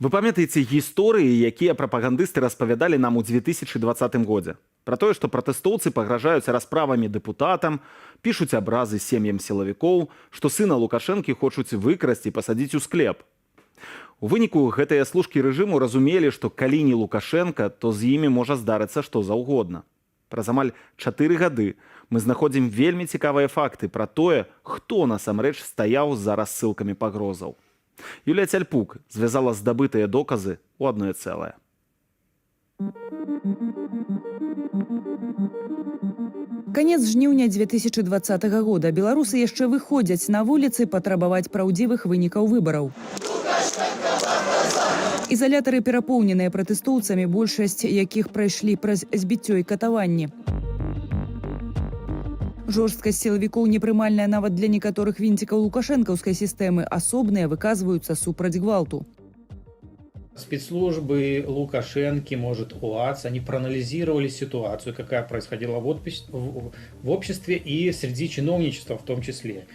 Вы памятаеце гісторыі, якія прапагандысты распавядалі нам у 2020 годзе? Пра тое, што пратэстоўцы пагражаюць расправамі дэпутатам, пішуць абразы сем'ям сілавікоў, што сына Лукашэнкі хочуць выкрасці і пасадзіць у склеп. У выніку гэтыя служкі рэжыму разумелі, што калі не Лукашенка, то з імі можа здарыцца што заўгодна. Праз амаль 4 гады мы знаходзім вельмі цікавыя факты пра тое, хто насамрэч стаяў за рассылкамі пагрозаў. Юлія Цяльпук звязала здабытыя доказы ў адное цэлае. Канец жніўня 2020 года. Беларусы яшчэ выходзяць на вуліцы патрабаваць праўдзівых вынікаў выбараў. Ізалятары перапоўненыя пратэстоўцамі, большасць якіх прайшлі праз збіццё і катаванні. Жорсткасць сілавікоў непрымальная нават для некаторых вінцікаў лукашэнкаўскай сістэмы, асобныя выказваюцца супраць гвалту. Спецслужбы Лукашенки, может, УАЦ, они проанализировали ситуацию, какая происходила в обществе и среди чиновничества в том числе.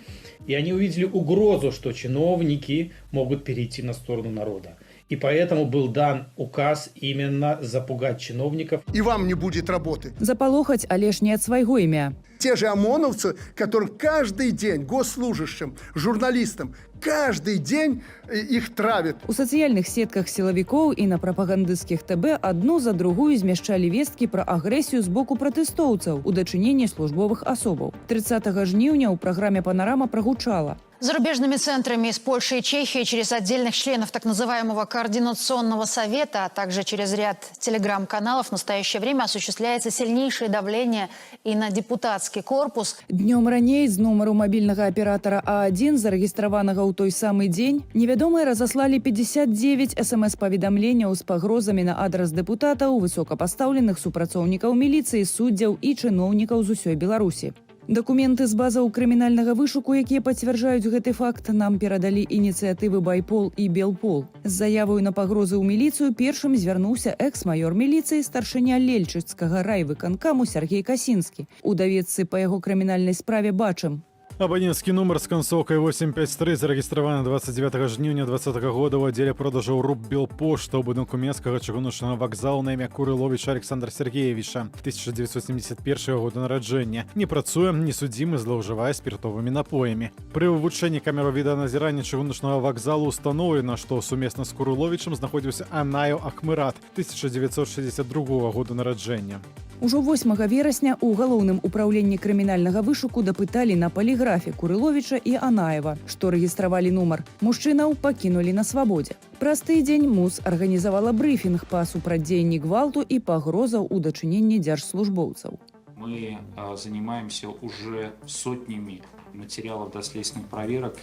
И они увидели угрозу, что чиновники могут перейти на сторону народа. И поэтому был дан указ именно запугать чиновников. И вам не будет работы. Запалохаць, але ж не ад свайго імя. Те же ОМОНовцы, которым каждый день, госслужащим, журналистам, каждый день их травят. У сацыяльных сетках сілавікоў і на прапагандысцкіх ТБ адну за другую змяшчалі весткі пра агрэсію з боку пратэстоўцаў у дачыненні службовых асобаў. 30 жніўня ў праграме «Панорама» прогучала. Зарубежными центрами из Польши и Чехии через отдельных членов так называемого Координационного совета, а также через ряд телеграм-каналов в настоящее время осуществляется сильнейшее давление и на депутатский корпус. Днем раней з нумару мабільнага аператора А1, зарэгістраванага ў той самы дзень, невядомыя разаслалі 59 СМС-паведамленняў з пагрозамі на адрас дэпутатаў, высокапастаўленых супрацоўнікаў міліцыі, суддзяў і чыноўнікаў з усёй Беларусі. Дакументы з базаў крымінальнага вышуку, якія пацвярджаюць гэты факт, нам перадалі ініцыятывы «Байпол» і «Белпол». З заяваю на пагрозы ў міліцыю першым звярнуўся экс-маёр міліцыі, старшыня Лельчыцкага райвыканкаму Сергей Касінскі. У даведцы па яго крымінальнай справе бачым. Абоненцкі нумар з канцоўкай 853 зарэгістраваны 29 жніўня 2020 года ў аддзеле продажаў РУП «Белпошта» ў будынку Менскага чыгуначнага вакзалу на імя Курыловіча Александра Сергеевича, 1971 года нараджэння. Не працуе, не судзімы, злоўжывае спіртовымі напоямі. Пры вывучэнні камераў відэаназірання чыгуначнага вакзалу установлена, што сумесна з Курыловічам знаходзіўся Анаеў Ахмырат, 1962 года нараджэння. Ужо 8 верасня ў галоўным упраўленні крымінальнага вышуку дапыталі на паліграфе Курыловіча і Анаева, што рэгістравалі нумар. Мужчынаў пакінулі на свабодзе. Праз тыдзень МУС арганізавала брыфінг па супрацьдзеянні гвалту і пагрозаў у дачыненні дзяржслужбоўцаў. Мы занимаемся уже сотнями материалов доследственных проверок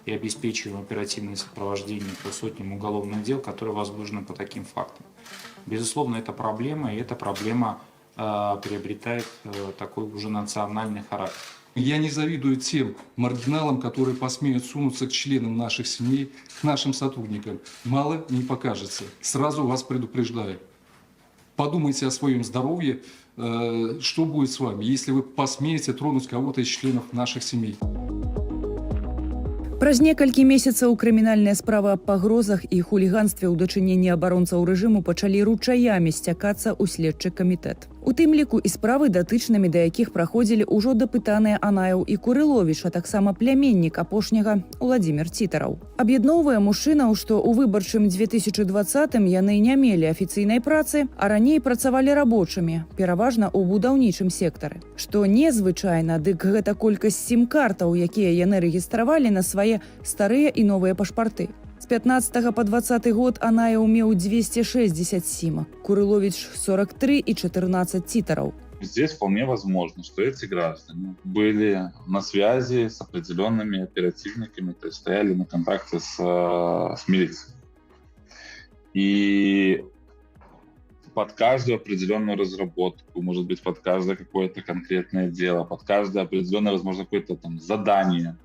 и обеспечиваем оперативное сопровождение по сотням уголовных дел, которые возбуждены по таким фактам. Безусловно, это проблема, и эта проблема приобретает такой уже национальный характер. Я не завидую тем маргиналам, которые посмеют сунуться к членам наших семей, к нашим сотрудникам. Мало не покажется. Сразу вас предупреждаю. Подумайте о своем здоровье, что будет с вами, если вы посмеете тронуть кого-то из членов наших семей. Праз некалькі месяцаў крымінальныя справы аб пагрозах і хуліганстве ў дачыненні абаронцаў рэжыму пачалі ручаямі сцякацца ў следчы камітэт. У тым ліку і справы, датычнымі да якіх праходзілі ўжо дапытаныя Анаеў і Курыловіч, а таксама пляменнік апошняга Уладзімір Цітараў. Аб'ядноўвае мужчынаў, што ў выбарчым 2020-м яны не мелі афіцыйнай працы, а раней працавалі рабочымі, пераважна ў будаўнічым сектары. Што незвычайна, дык гэта колькасць сім-картаў, якія яны рэгістравалі на свае старыя і новыя пашпарты. З 15 по 20 год Анаеў меў 260 сімак, Курылович 43 и 14 титаров. Здесь вполне возможно, что эти граждане были на связи с определенными оперативниками, то есть стояли на контакте с милицией. И под каждую определенную разработку, может быть, под каждое какое-то конкретное дело, под каждое определенное, возможно, какое-то там задание,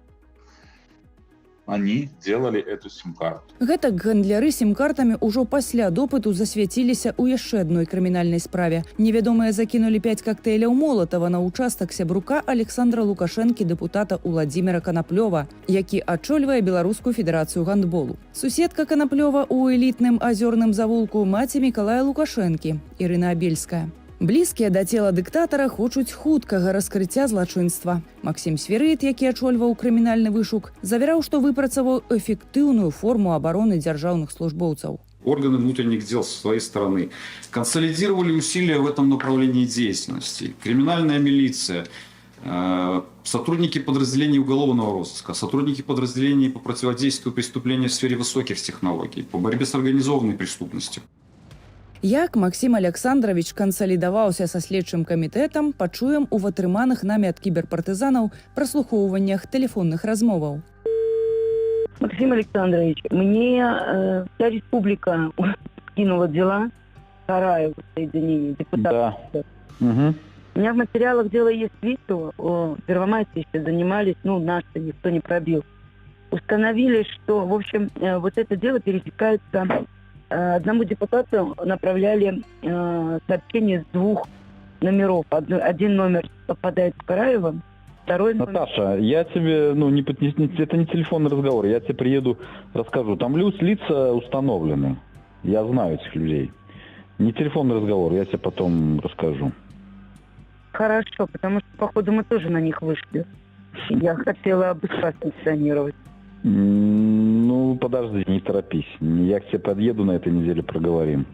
они делали эту сим-карту. Гэтак гандляры сім-картамі ўжо пасля допыту засвяціліся ў яшчэ адной крымінальнай справе. Невядомыя закінулі 5 кактэйляў Молатава на участак сябрука Александра Лукашэнкі, дэпутата Уладзіміра Канаплёва, які ачольвае Беларускую федэрацыю гандболу. Суседка Канаплёва ў элітным азёрным завулку маці Мікалая Лукашэнкі, Ірына Абельская. Блізкія да цела дыктатара хочуць хуткага раскрыцця злачынства. Максім Свірыд, які ачольваў крымінальны вышук, завяраў, што выпрацаваў эфектыўную форму абароны дзяржаўных службоўцаў. Органы внутренних дел со своей стороны консолидировали усилия в этом направлении деятельности. Криминальная милиция, сотрудники подразделений уголовного розыска, сотрудники подразделений по противодействию преступлениям в сфере высоких технологий, по борьбе с организованной преступностью. Як Максім Александрович кансалідаваўся са следчым камітэтам, пачуем у атрыманых намі ад кіберпартызанаў праслухоўваннях тэлефонных размоваў. Максим Александрович, мне вся республика скинула дела Караева в соединении депутатов. Да. Угу. У меня в материалах дела есть видео, о Первомайске еще занимались, наши никто не пробил. Установили, что, в общем, вот это дело пересекается. Одному депутату направляли сообщение с 2 номеров. Один номер попадает в Караева, второй номер... Наташа, я тебе, это не телефонный разговор, я тебе приеду, расскажу. Там лица установлены, я знаю этих людей. Не телефонный разговор, я тебе потом расскажу. Хорошо, потому что, походу, мы тоже на них вышли. Я хотела быстро санкционировать. Подожди, не торопись. Я к тебе подъеду на этой неделе, проговорим.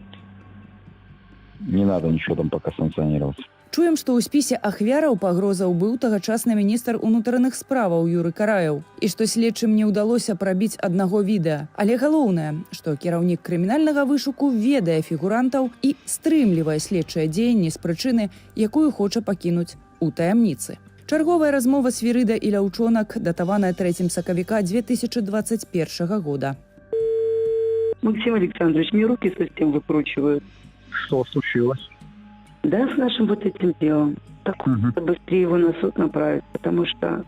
Не надо ничего там пока санкционировать. Чуем, што ў спісе ахвяраў пагрозаў быў тагачасны міністр унутраных справаў Юры Караеў і што следчым не ўдалося прабіць аднаго відэа. Але галоўнае, што кіраўнік крымінальнага вышуку ведае фігурантаў і стрымлівае следчыя дзеянні з прычыны, якую хоча пакінуць у таямніцы. Чарговая размова Свірыда і Ляўчонак, датаваная 3 сакавіка 2021 года. Максим Александрович, мне руки совсем выкручивают. Что случилось? Да, с нашим вот этим делом. Так быстрее его на суд направить, потому что...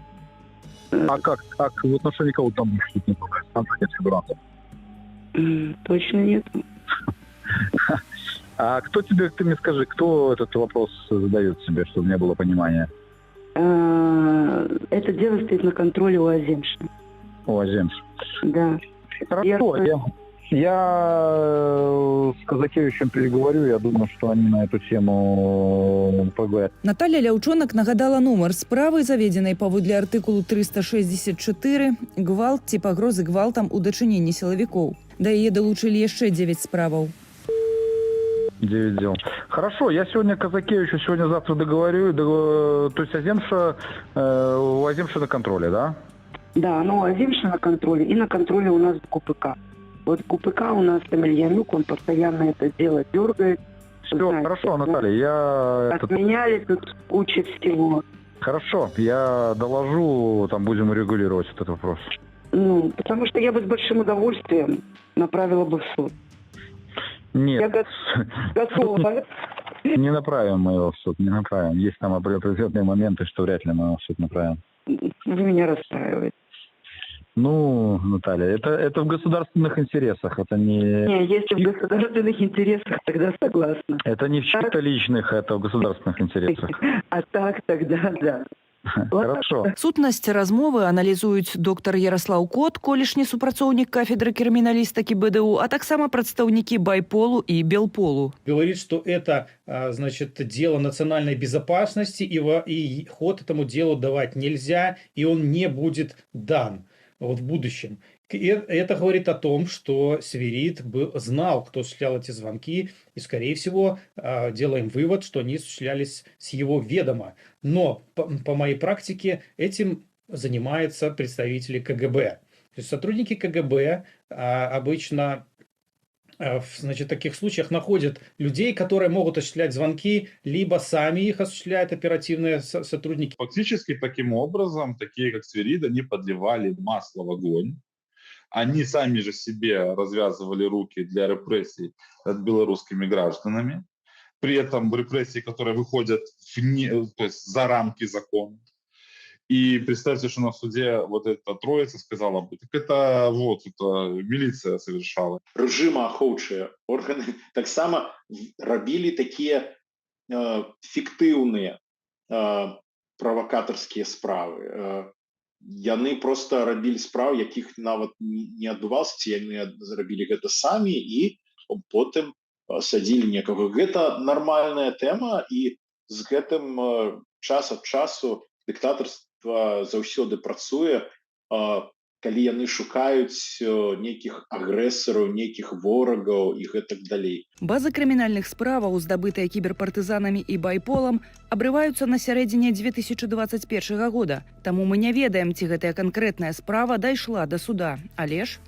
А как в отношении кого там суд не направить? Там нет фигурантов. Точно нет. А кто тебе, ты мне скажи, кто этот вопрос задает себе, чтобы не было понимания? Это дело стоит на контроле у Аземшина. У Аземшина? Да. Хорошо, я с Казакевичем переговорю, я думаю, что они на эту тему поговорят. Наталья Ляўчонак нагадала нумар справы, заведзенай паводле артыкулу 364 гвалт ці пагрозы гвалтам у дачыненні сілавікоў. Да яе далучылі яшчэ 9 справаў. 9 дел. Хорошо, я сегодня Казакевичу, сегодня-завтра договорю. То есть у Аземшина на контроле, да? Да, у Аземшина на контроле и на контроле у нас КПК. Вот КПК у нас Емельянюк, он постоянно это дело дергает. Все, хорошо, Наталья, Отменяли тут куча всего. Хорошо, я доложу, там будем регулировать этот вопрос. Потому что я бы с большим удовольствием направила бы в суд. Нет. Я готова. Не направим мы его в суд, не направим. Есть там определенные моменты, что вряд ли мы его в суд направим. Вы меня расстраиваете. Наталья, это в государственных интересах, это не... Не, если в государственных интересах, тогда согласна. Это не в чьих-то личных, это в государственных интересах. А так тогда да. Хорошо. Сутнасць размовы аналізуюць доктар Ярослаў Кот, колішні супрацоўнік кафедры крыміналістыкі БДУ, а таксама прадстаўнікі Байполу и Белполу. Говорит, что это, дело национальной безопасности, и ход этому делу давать нельзя, и он не будет дан в будущем. И это говорит о том, что Свирид знал, кто осуществлял эти звонки, и, скорее всего, делаем вывод, что они осуществлялись с его ведома. Но по моей практике этим занимаются представители КГБ. То есть сотрудники КГБ обычно в таких случаях находят людей, которые могут осуществлять звонки, либо сами их осуществляют оперативные сотрудники. Фактически таким образом, такие как Свирид, они подливали масло в огонь. Они сами же себе развязывали руки для репрессий над белорусскими гражданами. При этом репрессии, которые выходят то есть за рамки закона. И представьте, что на суде вот эта троица сказала бы, так это вот, это милиция совершала. Рэжымаахоўчыя органы таксама рабілі такія фіктыўныя правакатарскія справы. Яны просто рабілі справы, якіх нават не адбывалася, ці яны зрабілі гэта самі і потым садзілі некага. Гэта нармальная тэма, і з гэтым час ад часу дыктатарства заўсёды працуе, калі яны шукаюць нейкіх агрэсараў, нейкіх ворагаў і гэтак далей. Базы крымінальных справаў, здабытыя кіберпартызанамі і байполам, абрываюцца на сярэдзіне 2021 года. Таму мы не ведаем, ці гэтая канкрэтная справа дайшла да суда. Але ж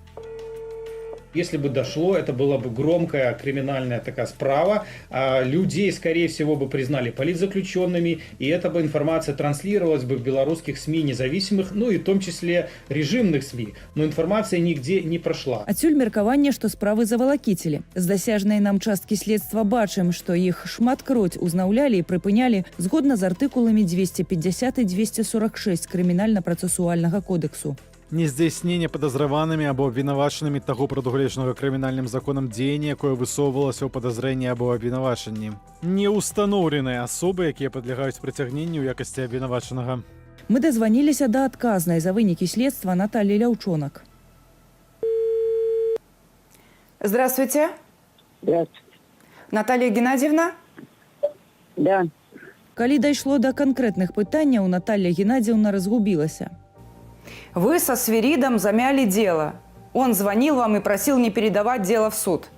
Если бы дошло, это была бы громкая криминальная такая справа. Людей, скорее всего, бы признали политзаключенными, и эта бы информация транслировалась бы в белорусских СМИ независимых, ну и в том числе режимных СМИ. Но информация нигде не прошла. Адсюль меркаванне, што справы завалакіцілі. З дасяжнай нам часткі следства бачым, што іх шматкроць узнаўлялі і прыпынялі згодна з артыкуламі 250 і 246 крымінальна-працэсуальнага кодексу. Нездзяйснение подозреванными або обвинуваченными того прадугледжанага крымінальным законам дзеяння, якое высоўвалася ў падазрэнні або абвінавачанні. Не установленыя асобы, якія падлягаюць прыцягненню ў якасці абвінавачанага. Мы дазваніліся да адказнай за вынікі следства Натальи Ляўчонак. Здравствуйте. Здравствуйте. Наталья Геннадьевна? Да. Калі дайшло да канкрэтных пытанняў, Наталья Геннадьевна разгубілася. Вы со Свиридом замяли дело. Он звонил вам и просил не передавать дело в суд.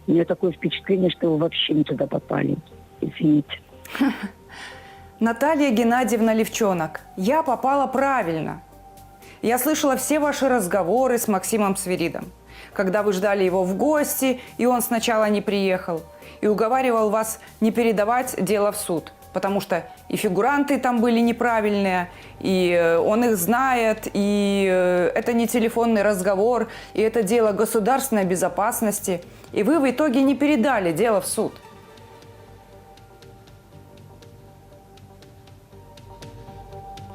У меня такое впечатление, что вы вообще не туда попали. Извините. Наталья Геннадьевна Левчонок, я попала правильно. Я слышала все ваши разговоры с Максимом Свиридом, когда вы ждали его в гости, и он сначала не приехал, и уговаривал вас не передавать дело в суд, потому что и фигуранты там были неправильные, и он их знает, и это не телефонный разговор, и это дело государственной безопасности, и вы в итоге не передали дело в суд.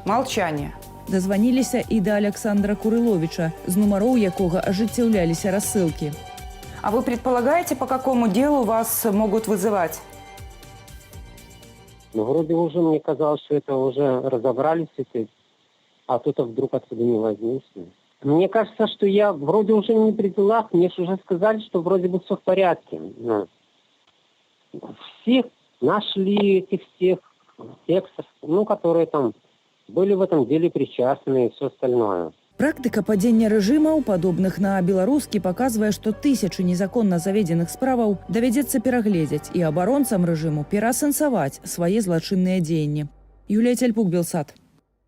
Молчание. Дазваніліся і да Александра Курыловича, з нумароў якога ажыццяўляліся рассылкі. А вы предполагаете, по какому делу вас могут вызывать? Ну, вроде уже мне казалось, что это уже разобрались эти, а тут вдруг отсюда не возьмешься. Мне кажется, что я вроде уже не при делах, мне же уже сказали, что вроде бы все в порядке. Ну, всех нашли, этих всех текстов, ну, которые там были в этом деле причастны и все остальное. Практыка падзення рэжымаў, падобных на беларускі, паказвае, што тысячы незаконна заведзеных справаў давядзецца перагледзець і абаронцам рэжыму пераасэнсаваць свае злачынныя дзеянні. Юлія Цяльпук, Белсат.